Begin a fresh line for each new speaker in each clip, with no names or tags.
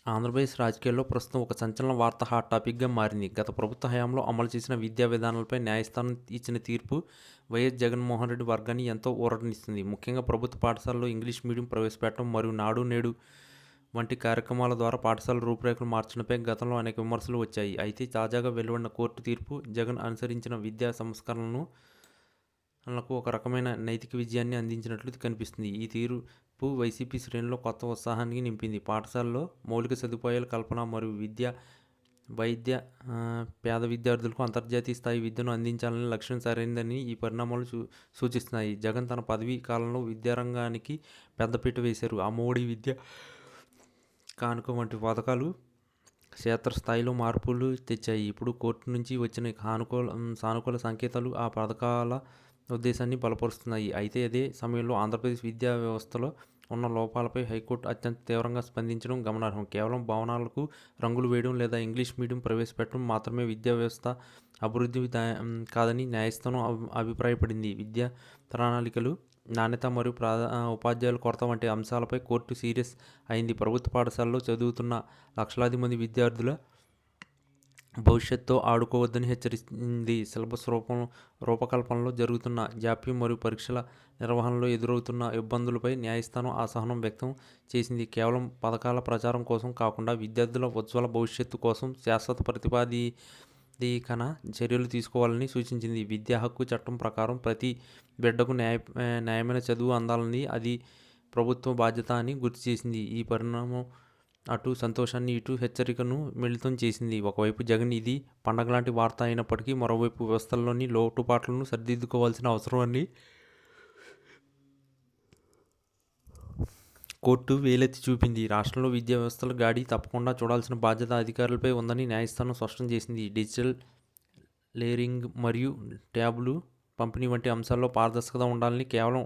ఆంధ్రప్రదేశ్ రాజకీయాల్లో ప్రస్తుతం ఒక సంచలన వార్త హాట్ టాపిక్గా మారింది. గత ప్రభుత్వ హయాంలో అమలు చేసిన విద్యా విధానాలపై న్యాయస్థానం ఇచ్చిన తీర్పు వైఎస్ జగన్మోహన్ రెడ్డి వర్గాన్ని ఎంతో ఊరటనిస్తుంది. ముఖ్యంగా ప్రభుత్వ పాఠశాలలో ఇంగ్లీష్ మీడియం ప్రవేశపెట్టడం మరియు నాడు నేడు వంటి కార్యక్రమాల ద్వారా పాఠశాల రూపురేఖలు మార్చడంపై గతంలో అనేక విమర్శలు వచ్చాయి. అయితే తాజాగా వెలువడిన కోర్టు తీర్పు జగన్ అనుసరించిన విద్యా సంస్కరణలను ఒక రకమైన నైతిక విజయాన్ని అందించినట్లు కనిపిస్తుంది. ఈ తీర్పు వైసీపీ శ్రేణుల్లో కొత్త ఉత్సాహాన్ని నింపింది. పాఠశాలలో మౌలిక సదుపాయాల కల్పన మరియు వైద్య పేద విద్యార్థులకు అంతర్జాతీయ స్థాయి విద్యను అందించాలనే లక్ష్యం సరైనదని ఈ పరిణామాలు సూచిస్తున్నాయి. జగన్ తన పదవీ కాలంలో విద్యారంగానికి పెద్దపీట వేశారు. అమ్మఒడి, విద్య కానుక వంటి పథకాలు క్షేత్రస్థాయిలో మార్పులు తెచ్చాయి. ఇప్పుడు కోర్టు నుంచి వచ్చిన సానుకూల సంకేతాలు ఆ పథకాల ఉద్దేశాన్ని బలపరుస్తున్నాయి. అయితే అదే సమయంలో ఆంధ్రప్రదేశ్ విద్యా వ్యవస్థలో ఉన్న లోపాలపై హైకోర్టు అత్యంత తీవ్రంగా స్పందించడం గమనార్హం. కేవలం భవనాలకు రంగులు వేయడం లేదా ఇంగ్లీష్ మీడియం ప్రవేశపెట్టడం మాత్రమే విద్యా వ్యవస్థ అభివృద్ధి కాదని న్యాయస్థానం అభిప్రాయపడింది. విద్యా ప్రణాళికలు, నాణ్యత మరియు ఉపాధ్యాయుల కొరత వంటి అంశాలపై కోర్టు సీరియస్ అయింది. ప్రభుత్వ పాఠశాలలో చదువుతున్న లక్షలాది మంది విద్యార్థుల భవిష్యత్తుతో ఆడుకోవద్దని హెచ్చరించింది. సిలబస్ రూపకల్పనలో జరుగుతున్న జాప్యం మరియు పరీక్షల నిర్వహణలో ఎదురవుతున్న ఇబ్బందులపై న్యాయస్థానం అసహనం వ్యక్తం చేసింది. కేవలం పథకాల ప్రచారం కోసం కాకుండా విద్యార్థుల ఉజ్వల భవిష్యత్తు కోసం శాశ్వత ప్రతిపాదికన చర్యలు తీసుకోవాలని సూచించింది. విద్యా హక్కు చట్టం ప్రకారం ప్రతి బిడ్డకు న్యాయమైన చదువు అందాలని అది ప్రభుత్వ బాధ్యత అని గుర్తు చేసింది. ఈ పరిణామం అటు సంతోషాన్ని, ఇటు హెచ్చరికను మిళితం చేసింది. ఒకవైపు జగన్ ఇది పండగలాంటి వార్త అయినప్పటికీ మరోవైపు వ్యవస్థల్లోని లోటుపాట్లను సరిదిద్దుకోవాల్సిన అవసరాన్ని కోర్టు వేలెత్తి చూపింది. రాష్ట్రంలో విద్యా వ్యవస్థల గాడి తప్పకుండా చూడాల్సిన బాధ్యత అధికారులపై ఉందని న్యాయస్థానం స్పష్టం చేసింది. డిజిటల్ లేరింగ్ మరియు ట్యాబ్లు పంపిణీ వంటి అంశాల్లో పారదర్శకత ఉండాలని, కేవలం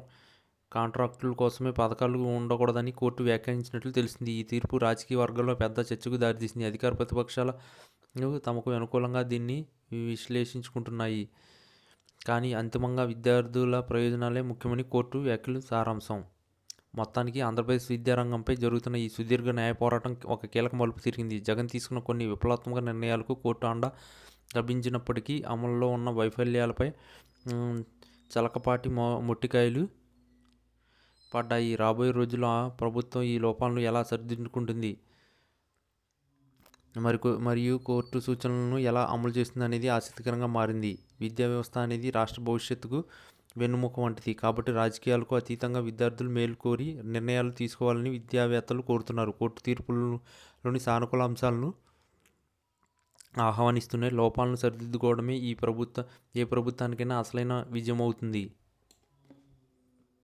కాంట్రాక్టుల కోసమే పథకాలు ఉండకూడదని కోర్టు వ్యాఖ్యానించినట్లు తెలిసింది. ఈ తీర్పు రాజకీయ వర్గాల్లో పెద్ద చర్చకు దారితీసింది. అధికార ప్రతిపక్షాలు తమకు అనుకూలంగా దీన్ని విశ్లేషించుకుంటున్నాయి. కానీ అంతిమంగా విద్యార్థుల ప్రయోజనాలే ముఖ్యమని కోర్టు వ్యాఖ్యలు సారాంశం. మొత్తానికి ఆంధ్రప్రదేశ్ విద్యారంగంపై జరుగుతున్న ఈ సుదీర్ఘ న్యాయ పోరాటం ఒక కీలక మలుపు తిరిగింది. జగన్ తీసుకున్న కొన్ని విప్లవాత్మక నిర్ణయాలకు కోర్టు అండ లభించినప్పటికీ అమలులో ఉన్న వైఫల్యాలపై చలకపాటి మొట్టికాయలు పడ్డాయి. రాబోయే రోజుల్లో ప్రభుత్వం ఈ లోపాలను ఎలా సరిదిద్దుకుంటుంది మరియు కోర్టు సూచనలను ఎలా అమలు చేస్తుంది అనేది ఆసక్తికరంగా మారింది. విద్యా వ్యవస్థ అనేది రాష్ట్ర భవిష్యత్తుకు వెన్నుముక వంటిది. కాబట్టి రాజకీయాలకు అతీతంగా విద్యార్థులు మేలు కోరి నిర్ణయాలు తీసుకోవాలని విద్యావేత్తలు కోరుతున్నారు. కోర్టు తీర్పులోని సానుకూల అంశాలను ఆహ్వానిస్తూనే లోపాలను సరిదిద్దుకోవడమే ఏ ప్రభుత్వానికైనా అసలైన విజయం అవుతుంది.